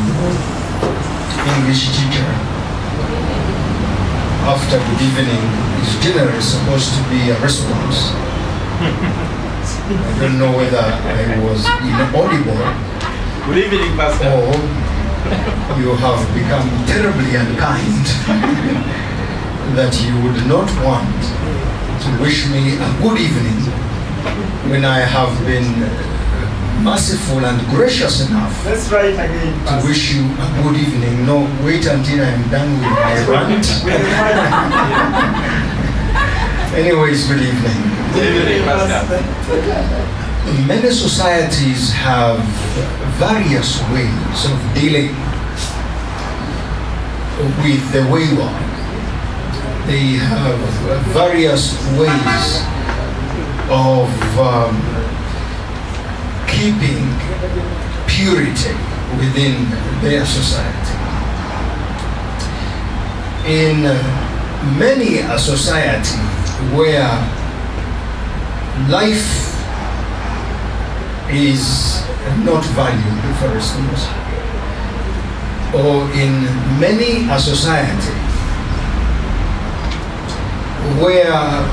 English teacher, after good evening is generally supposed to be a response. I don't know whether I was inaudible. Good evening, Pastor. Or you have become terribly unkind that you would not want to wish me a good evening when I have been merciful and gracious enough Let's try it again, to Pastor. wish you a good evening. No, wait until I am done with my rant. Anyways, good evening. Good evening, Pastor. Many societies have various ways of dealing with the wayward. They have various ways of keeping purity within their society. In many a society where life is not valued, for instance, or in many a society where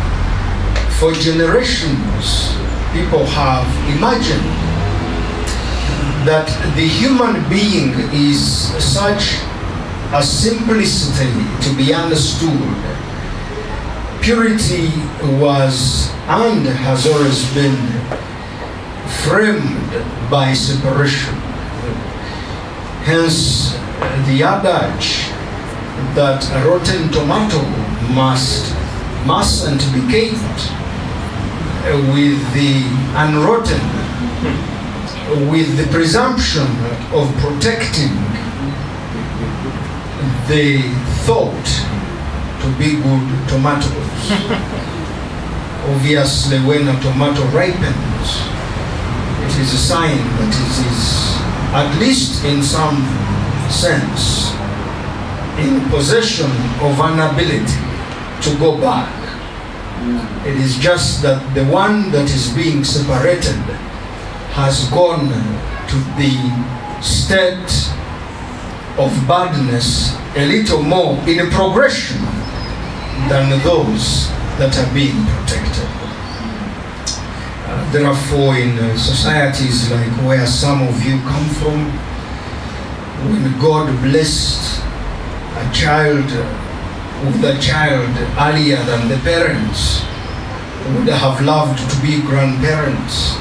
for generations people have imagined that the human being is such a simplicity to be understood. Purity was and has always been framed by separation. Hence the adage that a rotten tomato mustn't be caked with the unrotten, with the presumption of protecting the thought to be good tomatoes. Obviously, when a tomato ripens, it is a sign that it is, at least in some sense, in possession of an ability to go back. It is just that the one that is being separated has gone to the state of badness a little more in progression than those that are being protected. Therefore, in societies like where some of you come from, when God blessed a child with a child earlier than the parents would have loved to be grandparents,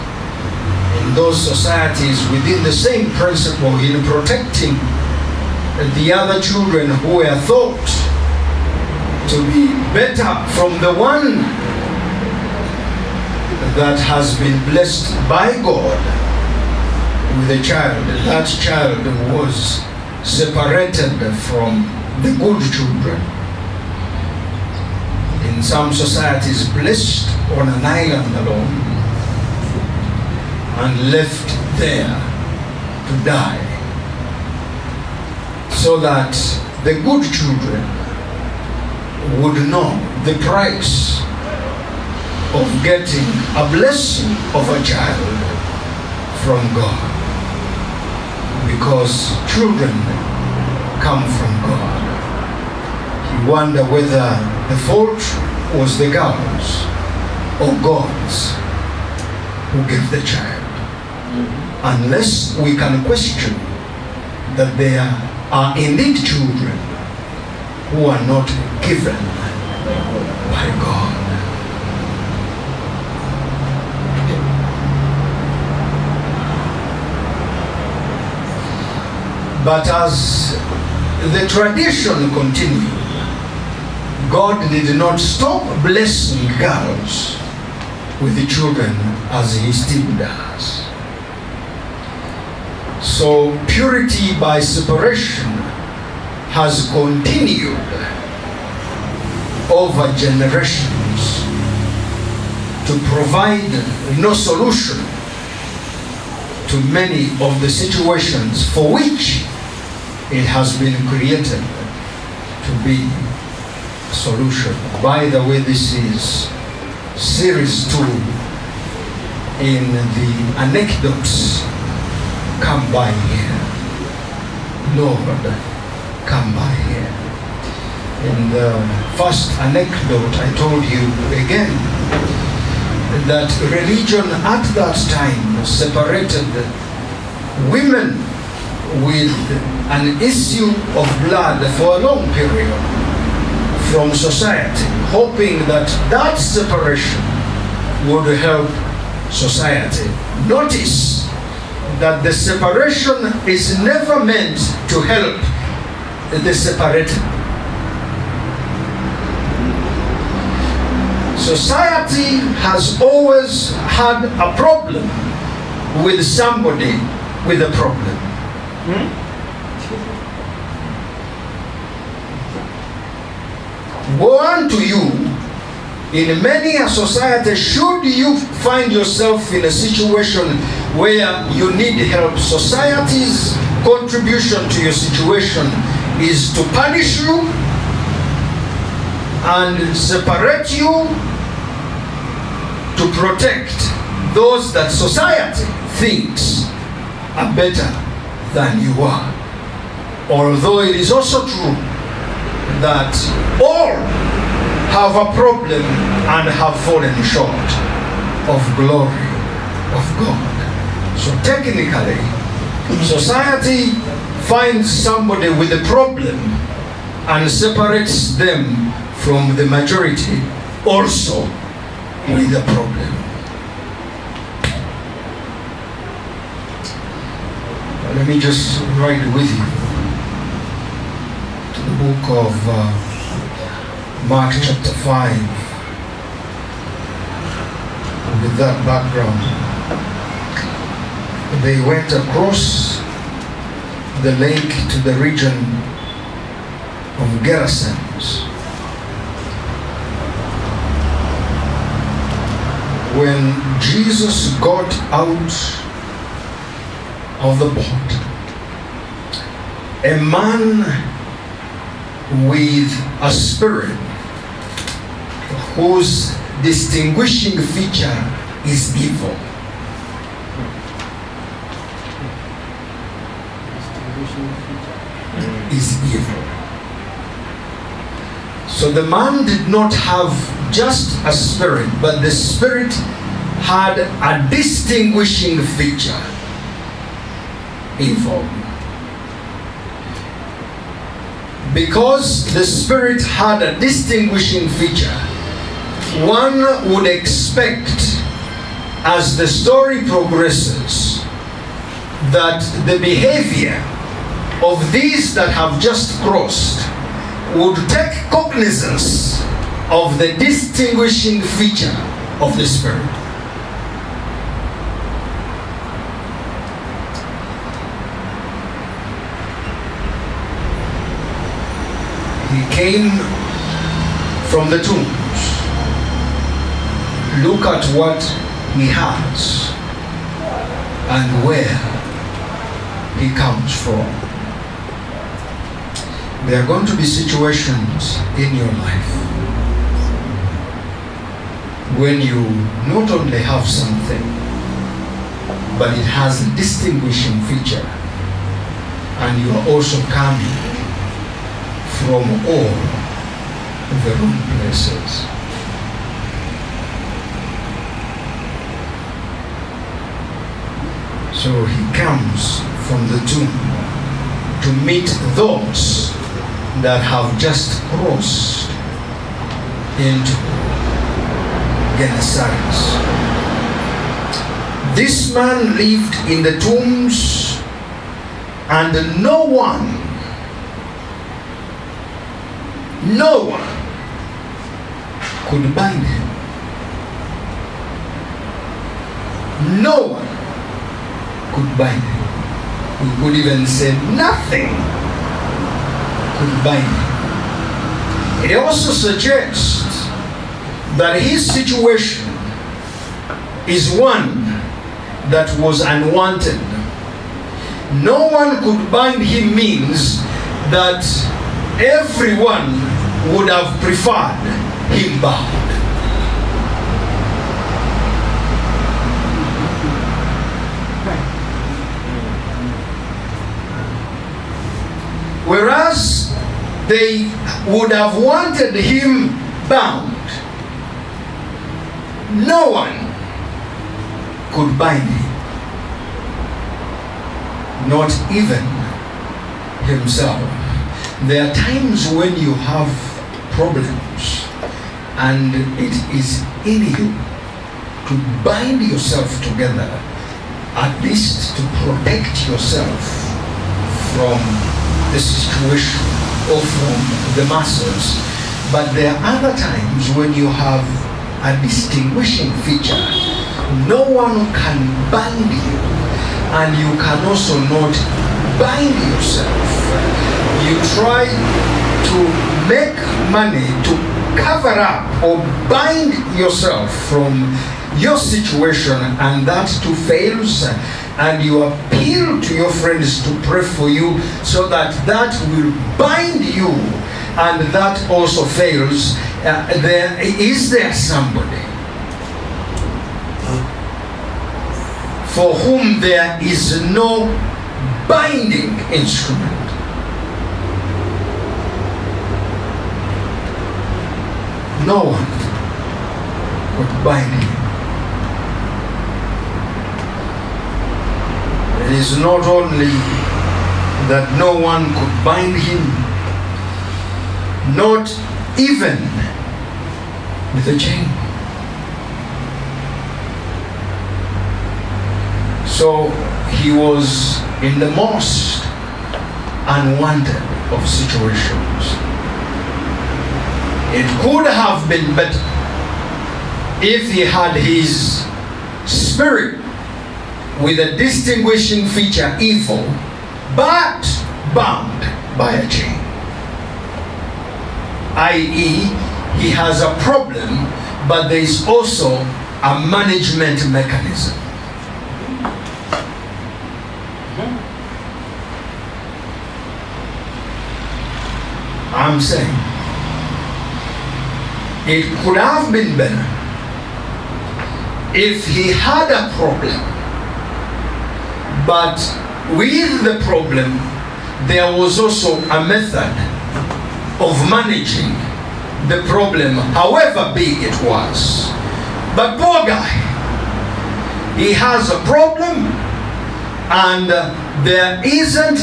in those societies within the same principle in protecting the other children who were thought to be better from the one that has been blessed by God with a child, that child was separated from the good children. In some societies, blessed on an island alone and left there to die, so that the good children would know the price of getting a blessing of a child from God, because children come from God. You wonder whether the fault was the girls or God's who gave the child. Unless we can question that there are indeed children who are not given by God. But as the tradition continued, God did not stop blessing girls with the children as he still does. So purity by separation has continued over generations to provide no solution to many of the situations for which it has been created to be a solution. By the way, this is series 2 in the Anecdotes. Come by here. Lord, come by here. In the first anecdote, I told you again that religion at that time separated women with an issue of blood for a long period from society, hoping that that separation would help society. Notice that the separation is never meant to help the separated. Society has always had a problem with somebody with a problem. Woe unto you in many a society should you find yourself in a situation where you need help. Society's contribution to your situation is to punish you and separate you, to protect those that society thinks are better than you are. Although it is also true that all have a problem and have fallen short of glory of God. So technically, society finds somebody with a problem and separates them from the majority also with a problem. Let me just write with you to the book of Mark chapter 5 with that background. They went across the lake to the region of Gerasenes. When Jesus got out of the boat, a man with a spirit whose distinguishing feature is evil. Is evil. So the man did not have just a spirit, but the spirit had a distinguishing feature: evil. Because the spirit had a distinguishing feature, one would expect, as the story progresses, that the behavior of these that have just crossed would take cognizance of the distinguishing feature of the Spirit. He came from the tombs. Look at what he has and where he comes from. There are going to be situations in your life when you not only have something, but it has a distinguishing feature, and you are also coming from all the wrong places. So he comes from the tomb to meet those that have just crossed into Gennesaret. This man lived in the tombs, and no one could bind him. No one could bind him. We could even say nothing could bind him. It also suggests that his situation is one that was unwanted. No one could bind him means that everyone would have preferred him bound. they would have wanted him bound. No one could bind him, not even himself. There are times when you have problems and it is in you to bind yourself together, at least to protect yourself from the situation or from the masses. But there are other times when you have a distinguishing feature. No one can bind you, and you can also not bind yourself. You try to make money to cover up or bind yourself from your situation, and that too fails, and you appeal to your friends to pray for you so that that will bind you, and that also fails. Is there somebody for whom there is no binding instrument? No one could bind him. It is not only that no one could bind him, not even with a chain. So he was in the most unwanted of situations. It could have been better if he had his spirit with a distinguishing feature, evil, but bound by a chain. i.e., he has a problem, but there is also a management mechanism. I'm saying it could have been better if he had a problem, but with the problem there was also a method of managing the problem, however big it was. But poor guy, he has a problem, and there isn't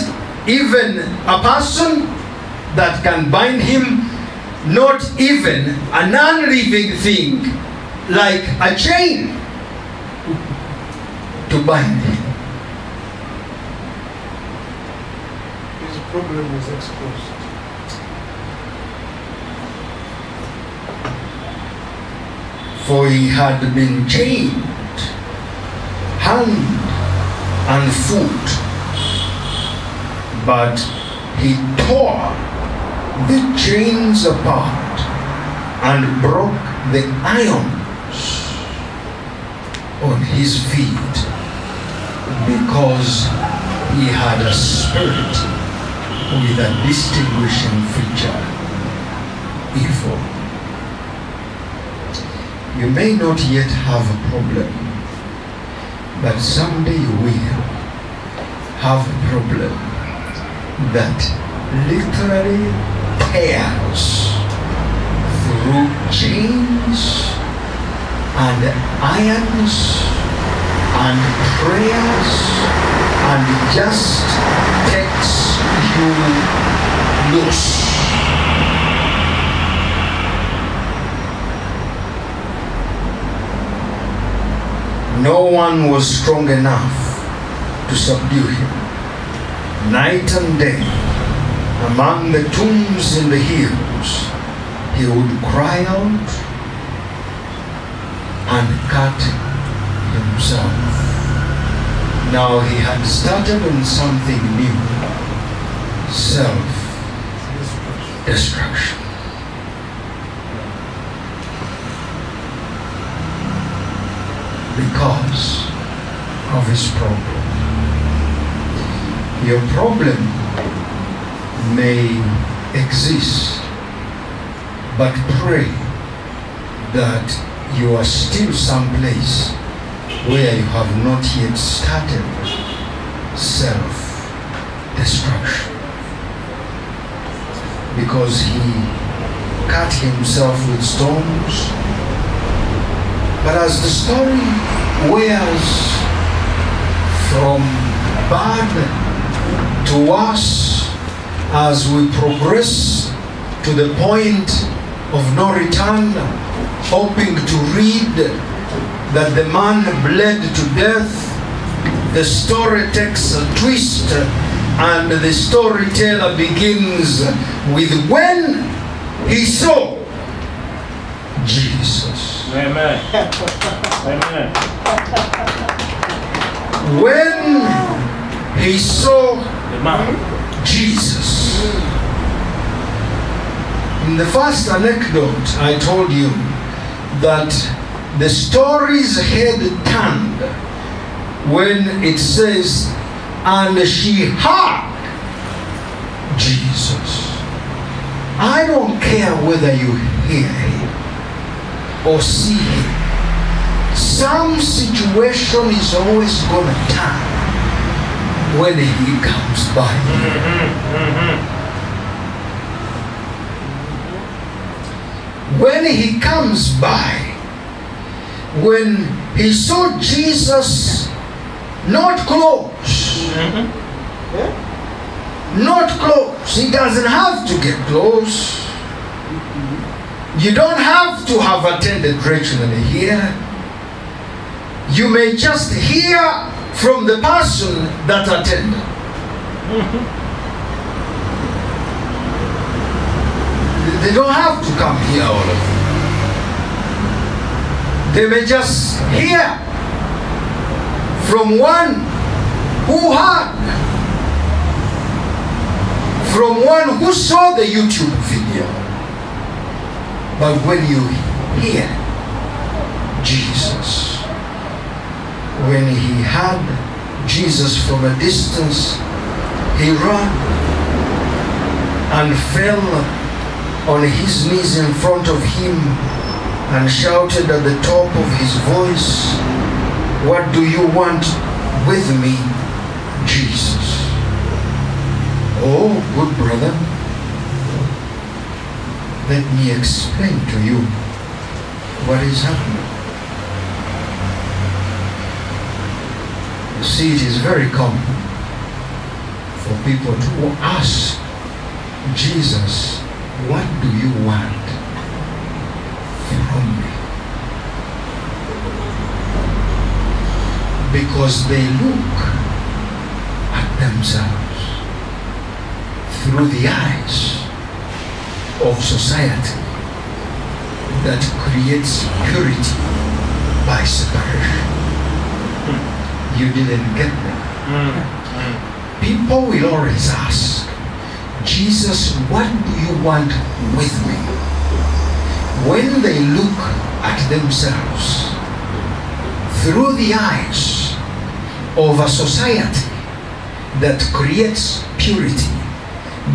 even a person that can bind him, not even a non-living thing like a chain to bind him. His problem was exposed. For he had been chained hand and foot, but he tore the chains apart and broke the irons on his feet, because he had a spirit with a distinguishing feature, evil. You may not yet have a problem, but someday you will have a problem that literally tears through chains and irons and prayers and just takes you loose. No one was strong enough to subdue him. Night and day, among the tombs in the hills, he would cry out and cut himself. Now he had started on something new, self-destruction. Because of his problem. Your problem may exist, but pray that you are still someplace where you have not yet started self-destruction. because he cut himself with stones. But as the story wears from bad to worse, as we progress to the point of no return, hoping to read that the man bled to death, the story takes a twist, and the storyteller begins with when he saw Jesus. Amen. Amen. When he saw The man. Jesus. In the first anecdote, I told you that the story's head turned when it says, and she heard Jesus. I don't care whether you hear him or see him. Some situation is always going to turn when he comes by. When he comes by, when he saw Jesus not close, not close, he doesn't have to get close. You don't have to have attended regularly here. You may just hear from the person that attended. They don't have to come here, all of them. They may just hear from one who heard, from one who saw the YouTube video. But when you hear Jesus, when he had Jesus from a distance, he ran and fell on his knees in front of him and shouted at the top of his voice, "What do you want with me, Jesus?" Oh, good brother, let me explain to you what is happening. You see, it is very common for people to ask Jesus, "What do you want from me?" Because they look at themselves through the eyes of society that creates purity by separation. You didn't get that. People will always ask, "Jesus, what do you want with me?" When they look at themselves through the eyes of a society that creates purity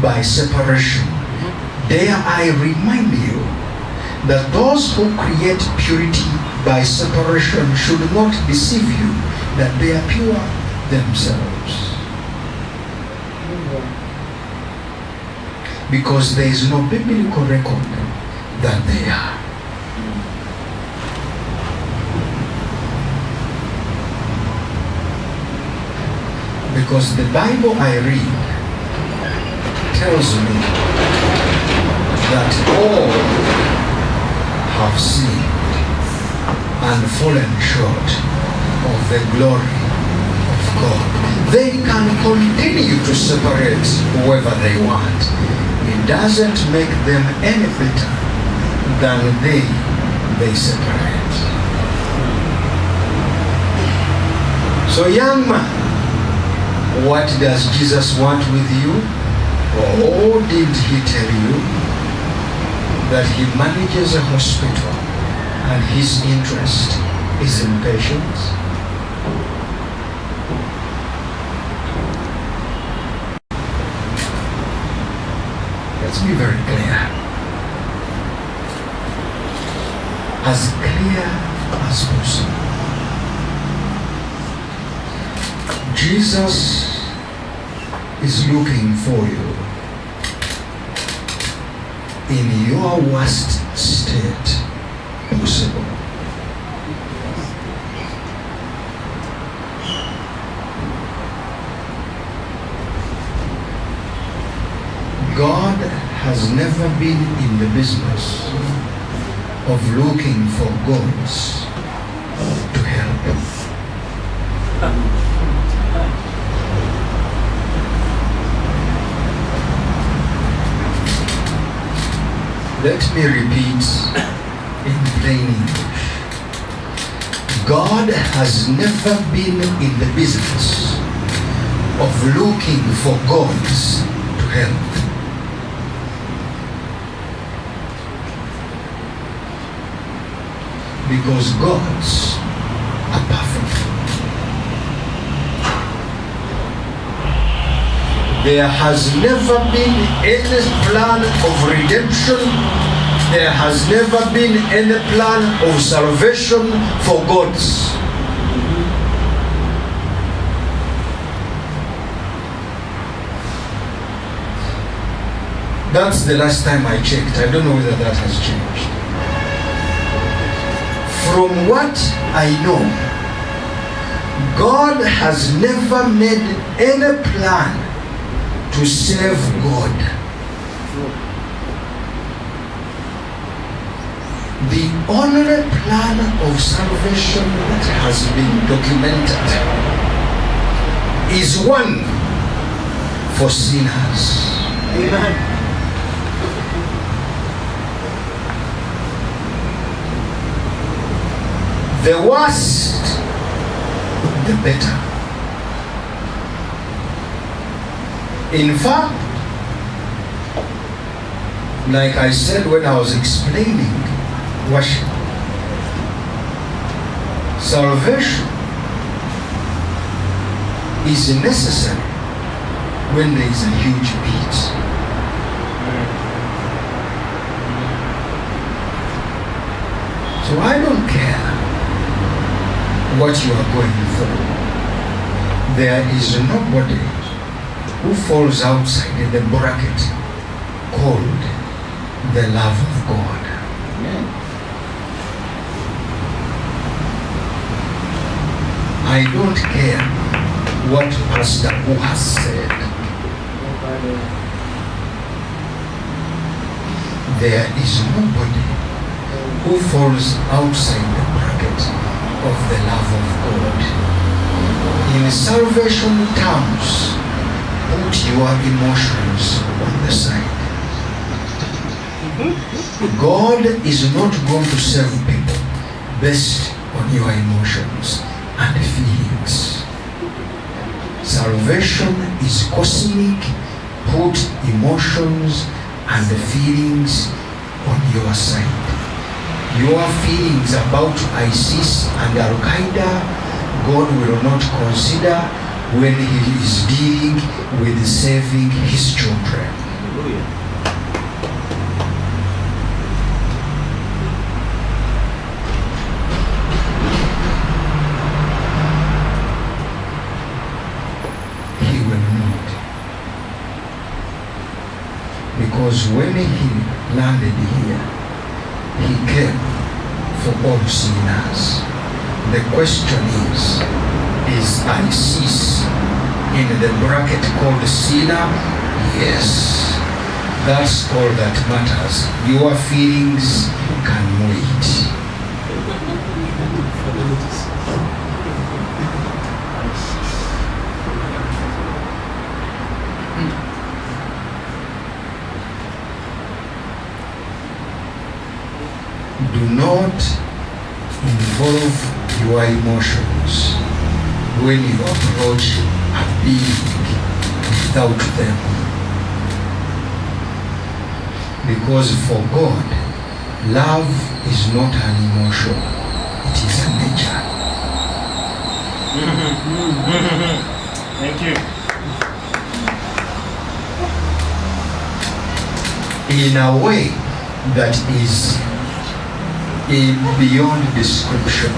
by separation, dare I remind you that those who create purity by separation should not deceive you that they are pure themselves. Because there is no biblical record that they are. Because the Bible I read tells me that all have sinned and fallen short of the glory of God. They can continue to separate whoever they want. It doesn't make them any better than they separate. So young man, what does Jesus want with you? Or did he tell you that he manages a hospital and his interest is in patients? Let's be very clear. As clear as possible. Jesus is looking for you. in your worst state possible. God has never been in the business of looking for gods to help. Let me repeat in plain English. God has never been in the business of looking for gods to help. Because gods are perfect. There has never been any plan of redemption. There has never been any plan of salvation for gods. That's the last time I checked. I don't know whether that has changed. From what I know, God has never made any plan to save God. The only plan of salvation that has been documented is one for sinners. Amen. The worse, the better. In fact, like I said when I was explaining worship, salvation is necessary when there is a huge pit. So I don't care what you are going through. There is nobody who falls outside the bracket called the love of God. I don't care what Pastor who has said. There is nobody who falls outside the bracket of the love of God. In salvation terms, put your emotions on the side. God is not going to save people based on your emotions and feelings. Salvation is cosmic. Put emotions and feelings on your side. Your feelings about iTiS and Al-Qaeda, God will not consider when He is dealing with saving His children. He will not. Because when He landed here, He came for all sinners. The question is iTiS in the bracket called sinner? Yes. That's all that matters. Your feelings can wait. Do not involve your emotions when you approach a being without them. Because for God, love is not an emotion, it is a nature. Thank you. In a way that is beyond description.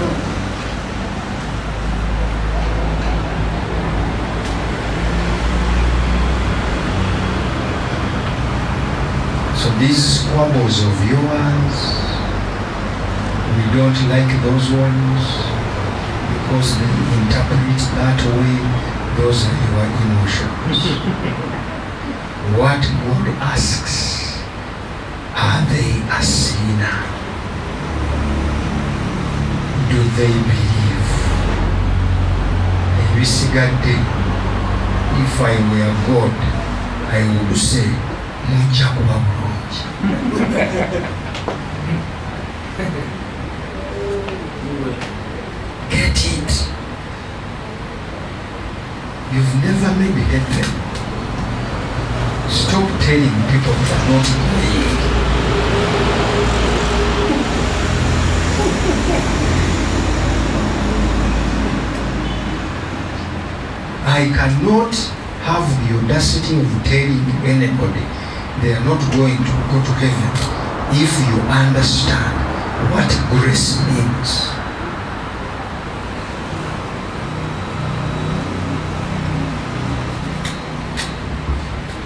So these squabbles of yours, we don't like those ones because they interpret that way. Those are your emotions. What God asks, are they a sinner? Do they believe? Ebisigadde, if I were God, I would say, mujja kuba bulungi. Get it? You've never made heaven. Stop telling people they are not going. I cannot have the audacity of telling anybody they are not going to go to heaven if you understand what grace means.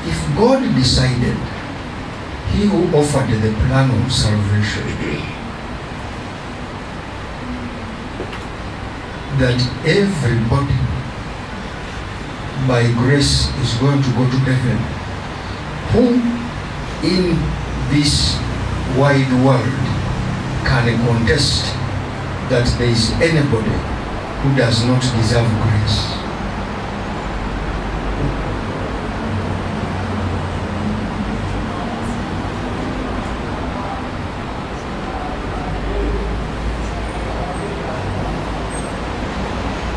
If God decided, He who offered the plan of salvation, that everybody by grace is going to go to heaven, who in this wide world can contest that there is anybody who does not deserve grace?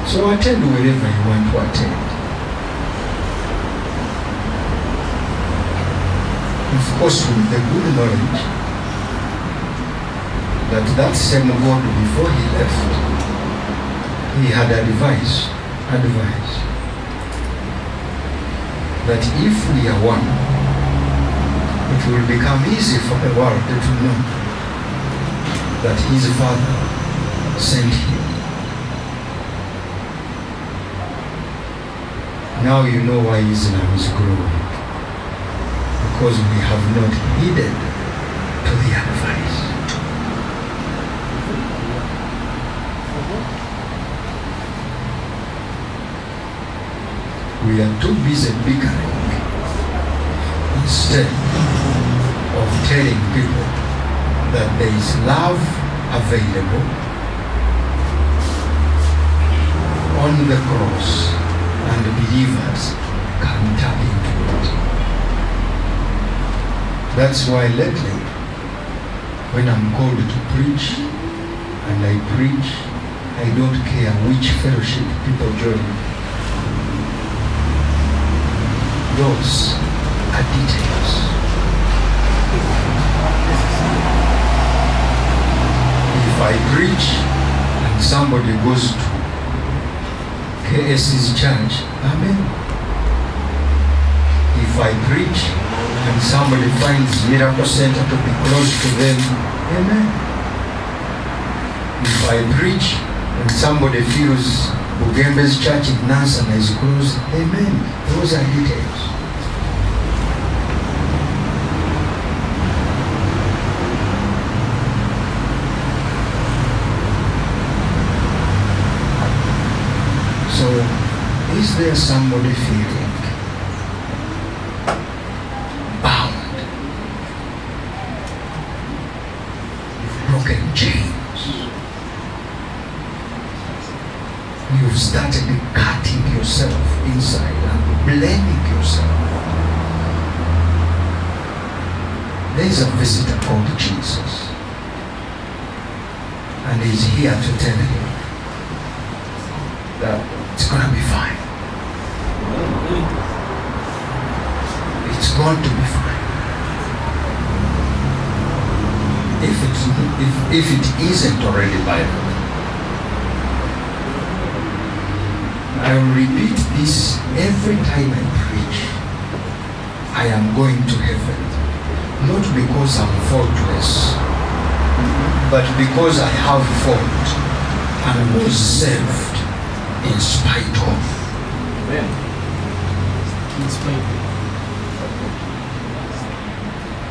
So attend wherever you want to attend. Of course, with the good knowledge that that same God, before he left, he had advised that if we are one, it will become easy for the world to know that his Father sent him. Now you know why Islam is growing. Because we have not heeded to the advice. We are too busy bickering instead of telling people that there is love available on the cross and believers can tap into it. That's why lately, when I'm called to preach, and I preach, I don't care which fellowship people join. Those are details. If I preach and somebody goes to KS's church, amen. If I preach and somebody finds Miracle Center to be close to them, amen. If I preach and somebody feels Bugembe's church in Nansana is close, amen. Those are details. So, is there somebody feeling bound, broken chains? You've started cutting yourself inside and blaming yourself. There is a visitor called Jesus, and he's here to tell you that it's going to be fine. It's going to be fine. If it isn't already by now. I will repeat this every time I preach. I am going to heaven. Not because I'm faultless, but because I have fault and was saved in spite of. Amen. In spite of.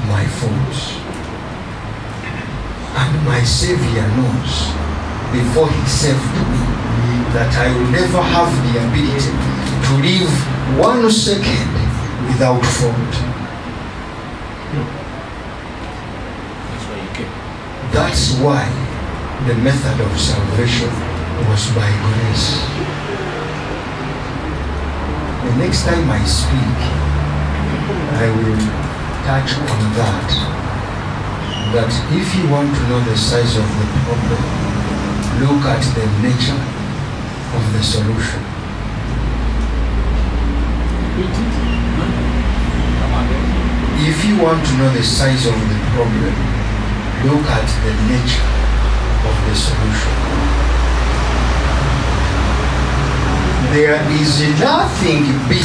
My fault. knows, and my Savior knows, before he saved me, that I will never have the ability to live 1 second without fault. That's why the method of salvation was by grace. The next time I speak, I will touch on that. That if you want to know the size of the problem, look at the nature of the solution. If you want to know the size of the problem, look at the nature of the solution. There is nothing big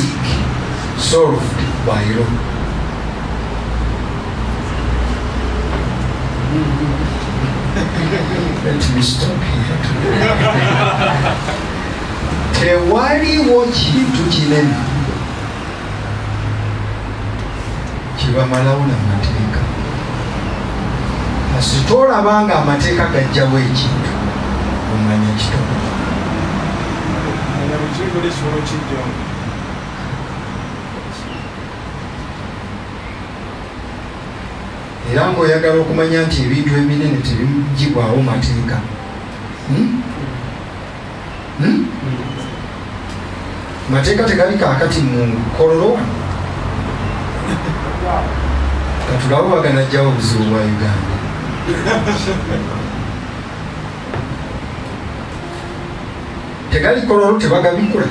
solved by law. Let me stop here. Tewaliwo kintu kinene kibamalawo n'amateeka. Kasita olabanga amateeka gajjawo ekintu omanya kitono. Era ng'oyagala okumanya nti ebintu ebinene tebigibwawo mateeka. Mateeka tegali kaakati mu kololo. Katulawo baganajjawo obuzibu bwa Uganda. Tegali kololo tebagabikula.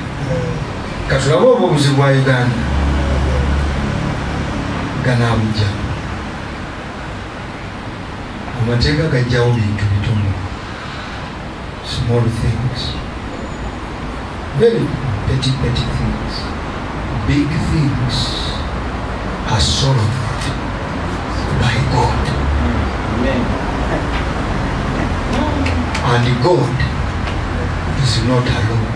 Katulawo oba obuzibu bwa Uganda. Ganaabujja. Amateeka gajjawo bintu bitono. Small things. Very petty things. Big things are solved by God. Amen. And God is not alone.